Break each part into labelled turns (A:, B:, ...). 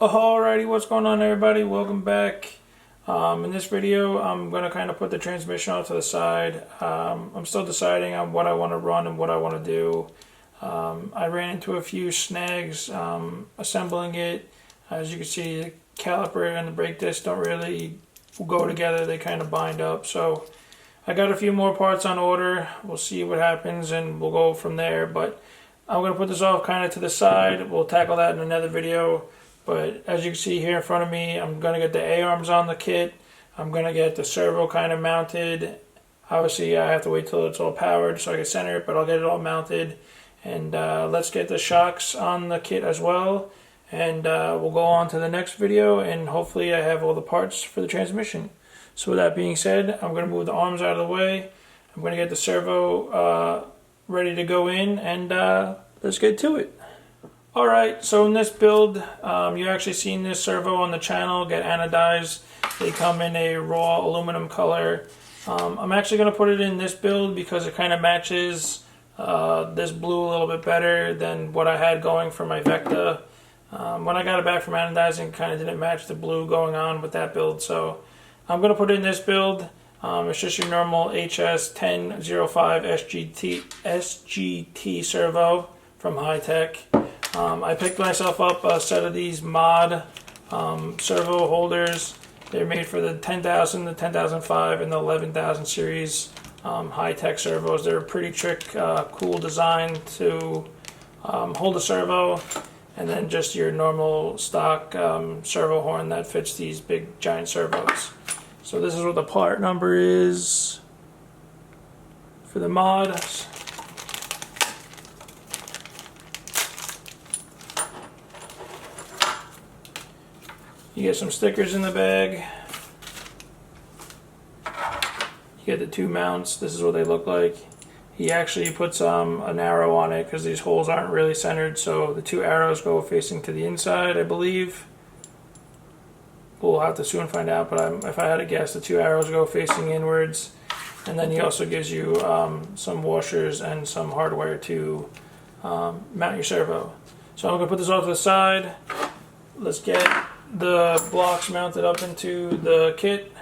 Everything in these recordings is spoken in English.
A: Alrighty, what's going on everybody? Welcome back. In this video, I'm going to kind of put the transmission off to the side. I'm still deciding on what I want to run and what I want to do. I ran into a few snags assembling it. As you can see, the caliper and the brake disc don't really go together. They kind of bind up. So I got a few more parts on order. We'll see what happens and we'll go from there. But I'm going to put this off kind of to the side. We'll tackle that in another video. But as you can see here in front of me, I'm going to get the A-arms on the kit. I'm going to get the servo kind of mounted. Obviously, I have to wait till it's all powered so I can center it, but I'll get it all mounted. And let's get the shocks on the kit as well. And we'll go on to the next video, and hopefully I have all the parts for the transmission. So with that being said, I'm going to move the arms out of the way. I'm going to get the servo ready to go in, and let's get to it. Alright, so in this build, you actually seen this servo on the channel get anodized. They come in a raw aluminum color. I'm actually going to put it in this build because it kind of matches this blue a little bit better than what I had going for my Vecta. When I got it back from anodizing, it kind of didn't match the blue going on with that build. So I'm going to put it in this build. It's just your normal HS1005 SGT servo from Hi-Tech. I picked myself up a set of these mod servo holders. They're made for the 10,000, the 10,005, and the 11,000 series Hi-Tech servos. They're a pretty cool design to hold a servo, and then just your normal stock servo horn that fits these big giant servos. So this is what the part number is for the mod. You get some stickers in the bag. You get the two mounts. This is what they look like. He actually puts an arrow on it because these holes aren't really centered, so the two arrows go facing to the inside, I believe. We'll have to soon find out, but if I had to guess, the two arrows go facing inwards. And then he also gives you some washers and some hardware to mount your servo. So I'm going to put this off to the side. Let's get the blocks mounted up into the kit.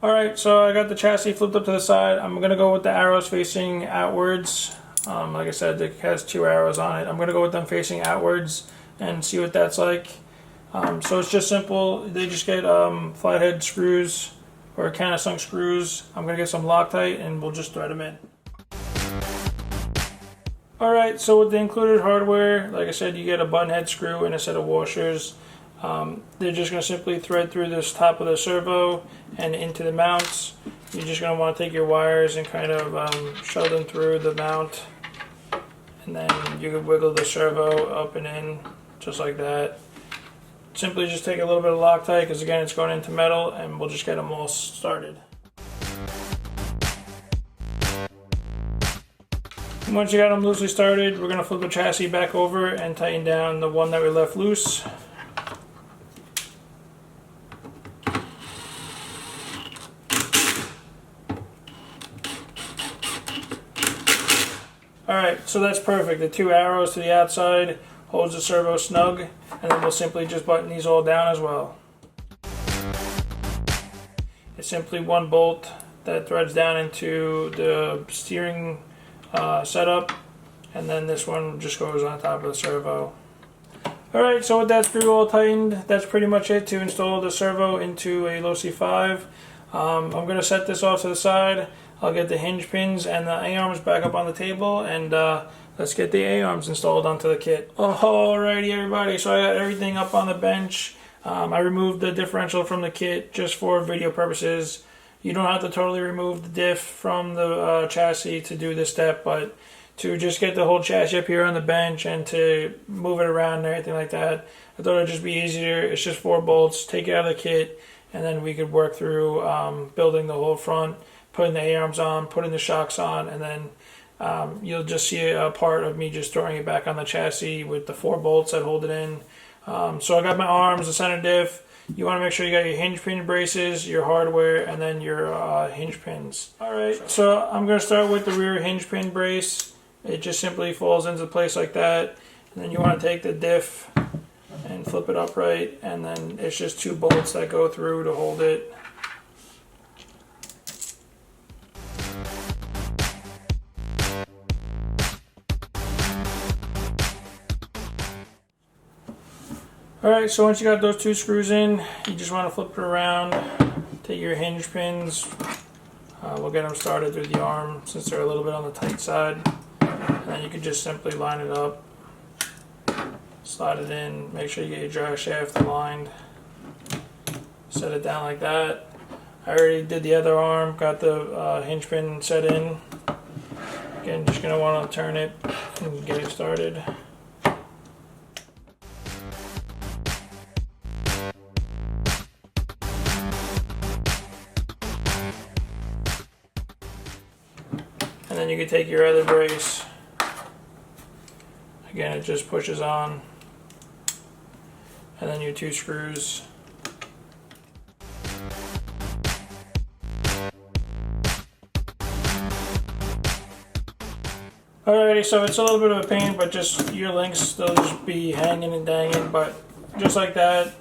A: Alright, so I got the chassis flipped up to the side. I'm going to go with the arrows facing outwards. Like I said, it has two arrows on it. I'm going to go with them facing outwards and see what that's like. So it's just simple. They just get flathead screws or countersunk screws. I'm going to get some Loctite and we'll just thread them in. Alright, so with the included hardware, like I said, you get a button head screw and a set of washers. They're just going to simply thread through this top of the servo and into the mounts. You're just going to want to take your wires and kind of shove them through the mount. And then you can wiggle the servo up and in, just like that. Simply just take a little bit of Loctite, because again it's going into metal, and we'll just get them all started. Once you got them loosely started, we're going to flip the chassis back over and tighten down the one that we left loose. Alright, so that's perfect. The two arrows to the outside holds the servo snug, and then we'll simply just button these all down as well. It's simply one bolt that threads down into the steering setup, and then this one just goes on top of the servo. Alright, so with that screw all tightened, that's pretty much it to install the servo into a Losi 5. I'm going to set this off to the side. I'll get the hinge pins and the A-arms back up on the table, and let's get the A-arms installed onto the kit. Alrighty everybody, so I got everything up on the bench. I removed the differential from the kit just for video purposes. You don't have to totally remove the diff from the chassis to do this step, but to just get the whole chassis up here on the bench and to move it around and everything like that, I thought it would just be easier. It's just 4 bolts, take it out of the kit, and then we could work through building the whole front, putting the A-arms on, putting the shocks on, and then you'll just see a part of me just throwing it back on the chassis with the 4 bolts that hold it in. So I got my arms, the center diff. You want to make sure you got your hinge pin braces, your hardware, and then your hinge pins. Alright, so I'm going to start with the rear hinge pin brace. It just simply falls into place like that. And then you want to take the diff and flip it upright, and then it's just 2 bolts that go through to hold it. Alright, so once you got those 2 screws in, you just want to flip it around, take your hinge pins, we'll get them started through the arm since they're a little bit on the tight side, and then you can just simply line it up, slide it in, make sure you get your drive shaft aligned, set it down like that. I already did the other arm, got the hinge pin set in. Again, just going to want to turn it and get it started. And then you can take your other brace. Again, it just pushes on. And then your 2 screws. Alrighty, so it's a little bit of a pain, but just your links still just be hanging and dangling, but just like that,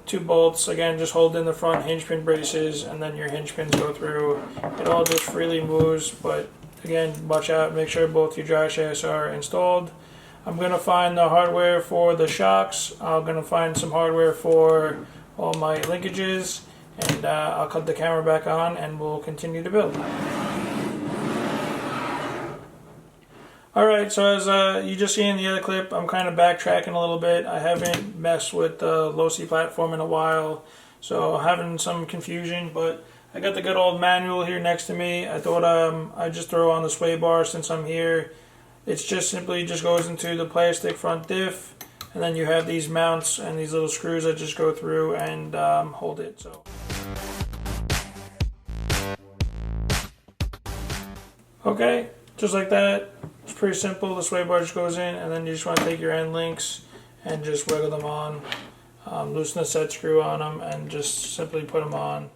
A: 2 bolts, again, just hold in the front hinge pin braces, and then your hinge pins go through. It all just freely moves, but again, watch out, make sure both your drive shafts are installed. I'm going to find the hardware for the shocks. I'm going to find some hardware for all my linkages, and I'll cut the camera back on and we'll continue to build. Alright, so as you just seen in the other clip, I'm kind of backtracking a little bit. I haven't messed with the Losi platform in a while, so having some confusion, but I got the good old manual here next to me. I thought I'd just throw on the sway bar since I'm here. It's just simply just goes into the plastic front diff, and then you have these mounts and these little screws that just go through and hold it. So, okay, just like that. It's pretty simple. The sway bar just goes in, and then you just want to take your end links and just wiggle them on, loosen the set screw on them, and just simply put them on.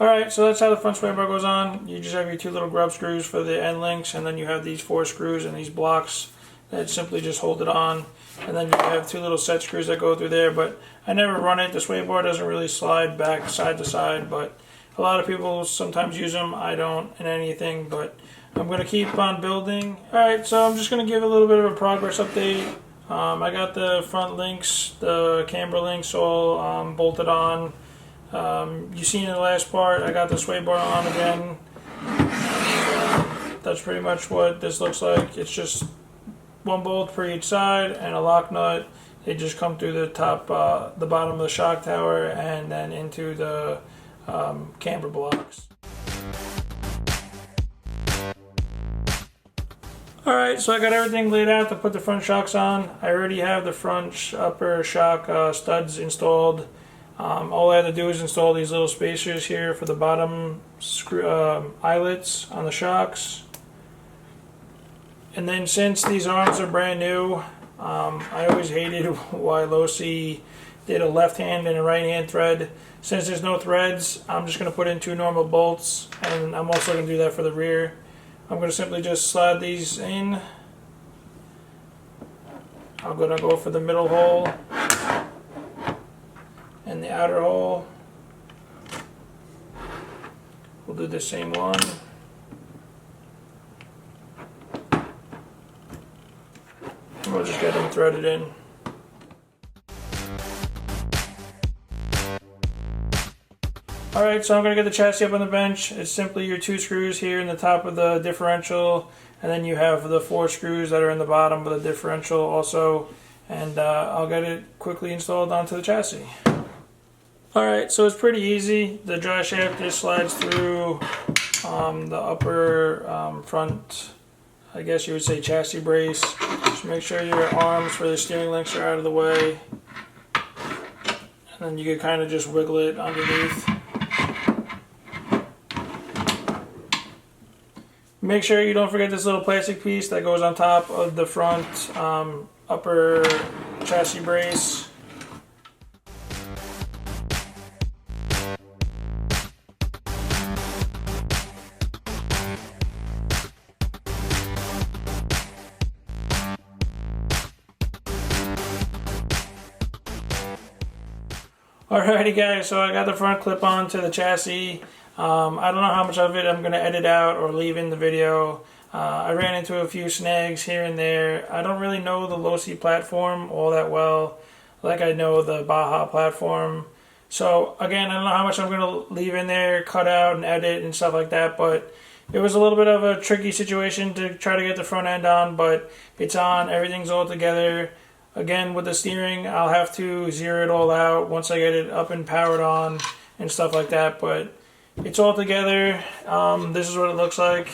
A: Alright, so that's how the front sway bar goes on. You just have your 2 little grub screws for the end links, and then you have these 4 screws and these blocks that simply just hold it on. And then you have 2 little set screws that go through there, but I never run it. The sway bar doesn't really slide back side to side, but a lot of people sometimes use them. I don't in anything, but I'm going to keep on building. Alright, so I'm just going to give a little bit of a progress update. I got the front links, the camber links all bolted on. You seen in the last part, I got the sway bar on again. That's pretty much what this looks like. It's just 1 bolt per each side and a lock nut. They just come through the top, the bottom of the shock tower, and then into the camber blocks. Alright, so I got everything laid out to put the front shocks on. I already have the front upper shock studs installed. All I had to do is install these little spacers here for the bottom screw, eyelets on the shocks. And then since these arms are brand new, I always hated why Losi did a left hand and a right hand thread. Since there's no threads, I'm just going to put in 2 normal bolts, and I'm also going to do that for the rear. I'm going to simply just slide these in. I'm going to go for the middle hole and the outer hole. We'll do the same one. And we'll just get them threaded in. Alright, so I'm going to get the chassis up on the bench. It's simply your 2 screws here in the top of the differential, and then you have the 4 screws that are in the bottom of the differential also, and I'll get it quickly installed onto the chassis. Alright, so it's pretty easy. The drive shaft just slides through the upper front, I guess you would say, chassis brace. Just make sure your arms for the steering links are out of the way, and then you can kind of just wiggle it underneath. Make sure you don't forget this little plastic piece that goes on top of the front upper chassis brace. Alrighty guys, so I got the front clip on to the chassis. I don't know how much of it I'm going to edit out or leave in the video. I ran into a few snags here and there. I don't really know the Losi platform all that well, like I know the Baja platform. So again, I don't know how much I'm going to leave in there, cut out and edit and stuff like that, but it was a little bit of a tricky situation to try to get the front end on, but it's on, everything's all together. Again, with the steering, I'll have to zero it all out once I get it up and powered on and stuff like that, but it's all together. This is what it looks like.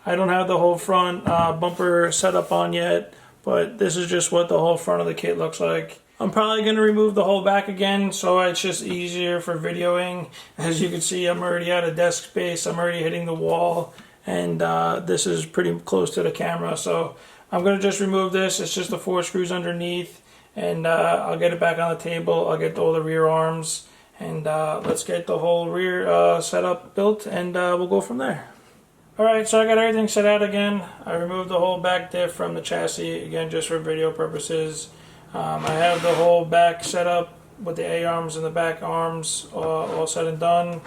A: I don't have the whole front bumper set up on yet, but this is just what the whole front of the kit looks like. I'm probably going to remove the whole back again, so it's just easier for videoing. As you can see, I'm already out of desk space. I'm already hitting the wall, and this is pretty close to the camera, so I'm going to just remove this. It's just the 4 screws underneath, and I'll get it back on the table. I'll get all the rear arms, and let's get the whole rear setup built, and we'll go from there. Alright, so I got everything set out again. I removed the whole back diff from the chassis, again just for video purposes. I have the whole back set up with the A-arms and the back arms all said and done.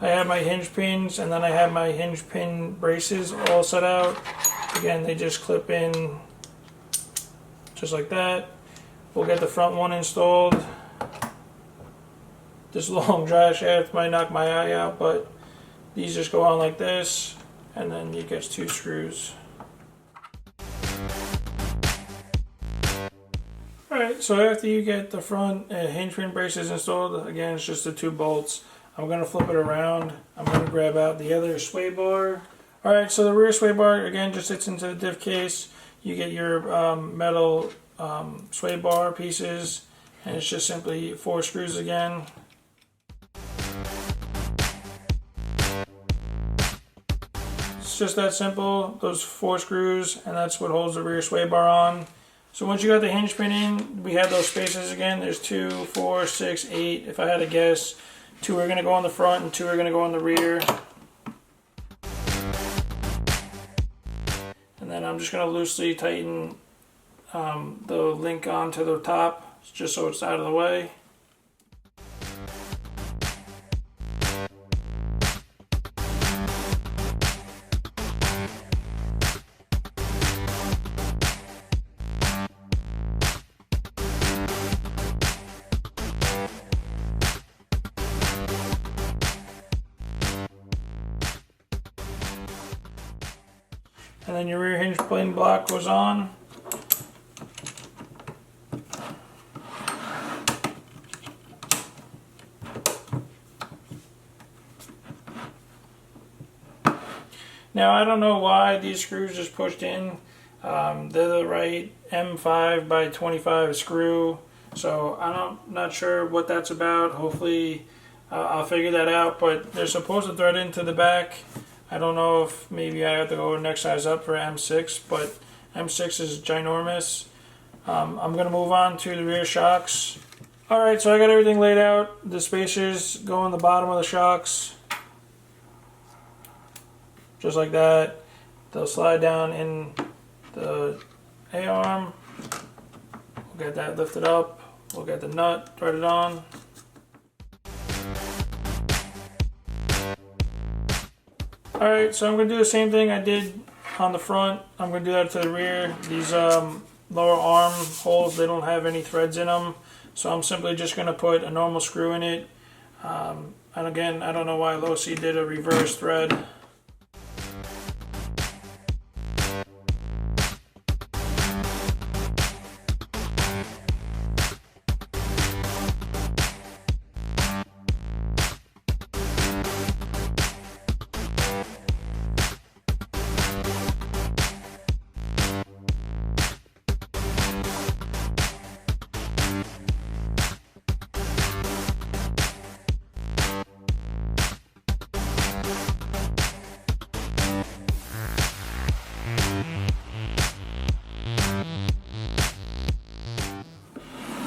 A: I have my hinge pins, and then I have my hinge pin braces all set out. Again, they just clip in just like that. We'll get the front one installed. This long dry shaft might knock my eye out, but these just go on like this, and then you get 2 screws. Alright, so after you get the front hinge pin braces installed, again it's just the 2 bolts. I'm going to flip it around. I'm going to grab out the other sway bar. Alright, so the rear sway bar again just sits into the diff case. You get your metal sway bar pieces, and it's just simply 4 screws again. It's just that simple, those 4 screws, and that's what holds the rear sway bar on. So once you got the hinge pin in, we have those spaces again. There's 2, 4, 6, 8. If I had to guess, 2 are going to go on the front and 2 are going to go on the rear. And then I'm just going to loosely tighten the link onto the top, just so it's out of the way. And then your rear hinge pin block goes on. Now I don't know why these screws just pushed in. They're the right M5/25 screw, so I'm not sure what that's about. Hopefully I'll figure that out, but they're supposed to thread into the back. I don't know if maybe I have to go next size up for M6, but M6 is ginormous. I'm going to move on to the rear shocks. Alright, so I got everything laid out. The spacers go on the bottom of the shocks. Just like that. They'll slide down in the A-arm. We'll get that lifted up. We'll get the nut threaded on. Alright, so I'm going to do the same thing I did on the front. I'm going to do that to the rear. These lower arm holes, they don't have any threads in them. So I'm simply just going to put a normal screw in it. And again, I don't know why Losi did a reverse thread.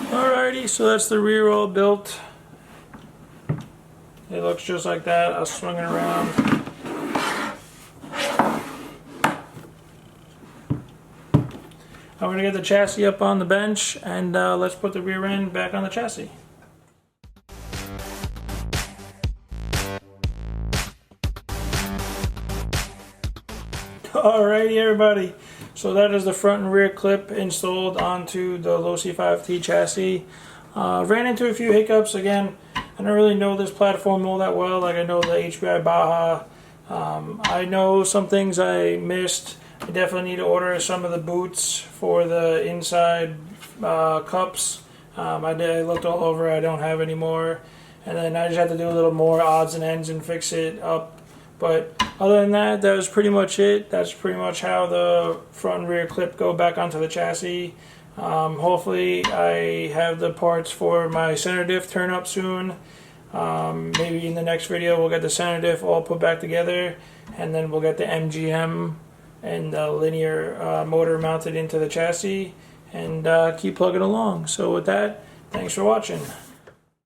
A: Alrighty, so that's the rear all built. It looks just like that. I'll swing it around. I'm going to get the chassis up on the bench, and let's put the rear end back on the chassis. Alrighty everybody, so that is the front and rear clip installed onto the Losi 5ive-T chassis. Ran into a few hiccups. Again, I don't really know this platform all that well. Like, I know the HBI Baja. I know some things I missed. I definitely need to order some of the boots for the inside cups. I looked all over, I don't have any more. And then I just have to do a little more odds and ends and fix it up. But other than that, that was pretty much it. That's pretty much how the front and rear clip go back onto the chassis. Hopefully I have the parts for my center diff turn up soon. Maybe in the next video we'll get the center diff all put back together, and then we'll get the MGM and the linear motor mounted into the chassis, and keep plugging along. So with that, thanks for watching.